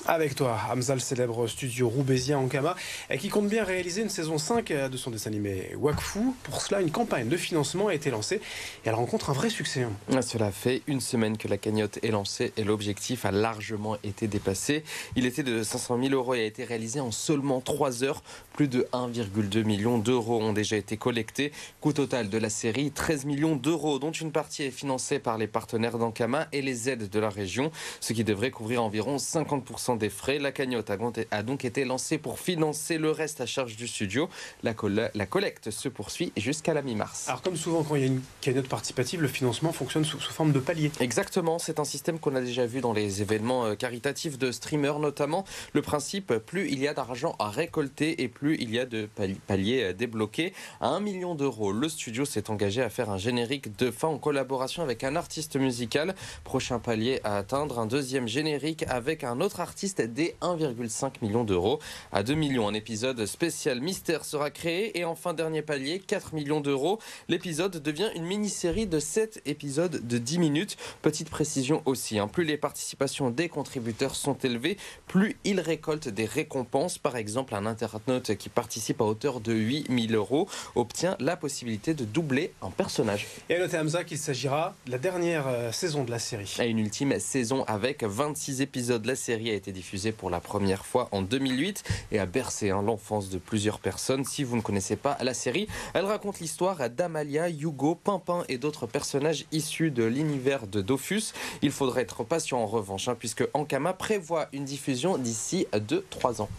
Avec toi, Hamza, le célèbre studio roubaisien Ankama, qui compte bien réaliser une saison 5 de son dessin animé Wakfu. Pour cela, une campagne de financement a été lancée et elle rencontre un vrai succès. Cela fait une semaine que la cagnotte est lancée et l'objectif a largement été dépassé. Il était de 500 000 euros et a été réalisé en seulement 3 heures. Plus de 1,2 million d'euros ont déjà été collectés. Coût total de la série, 13 millions d'euros, dont une partie est financée par les partenaires d'Ankama et les aides de la région, ce qui devrait couvrir environ 50% des frais. La cagnotte a donc été lancée pour financer le reste à charge du studio. La collecte se poursuit jusqu'à la mi-mars. Alors comme souvent quand il y a une cagnotte participative, le financement fonctionne sous forme de palier. Exactement, c'est un système qu'on a déjà vu dans les événements caritatifs de streamers notamment. Le principe, plus il y a d'argent à récolter et plus il y a de paliers débloqués. À 1 million d'euros, le studio s'est engagé à faire un générique de fin en collaboration avec un artiste musical. Prochain palier à atteindre, un deuxième générique avec un autre artiste dès 1,5 million d'euros. À 2 millions, un épisode spécial mystère sera créé. Et enfin, dernier palier, 4 millions d'euros. L'épisode devient une mini-série de 7 épisodes de 10 minutes. Petite précision aussi, plus les participations des contributeurs sont élevées, plus ils récoltent des récompenses. Par exemple, un internaute qui participe à hauteur de 8 000 euros obtient la possibilité de doubler un personnage. Et à noter, Hamza, qu'il s'agira de la dernière saison de la série. Et une ultime saison avec 26 épisodes. La série a été diffusée pour la première fois en 2008 et a bercé l'enfance de plusieurs personnes. Si vous ne connaissez pas la série, elle raconte l'histoire d'Amalia, Hugo, Pimpin et d'autres personnages issus de l'univers de Dofus. Il faudra être patient en revanche, puisque Ankama prévoit une diffusion d'ici 2-3 ans.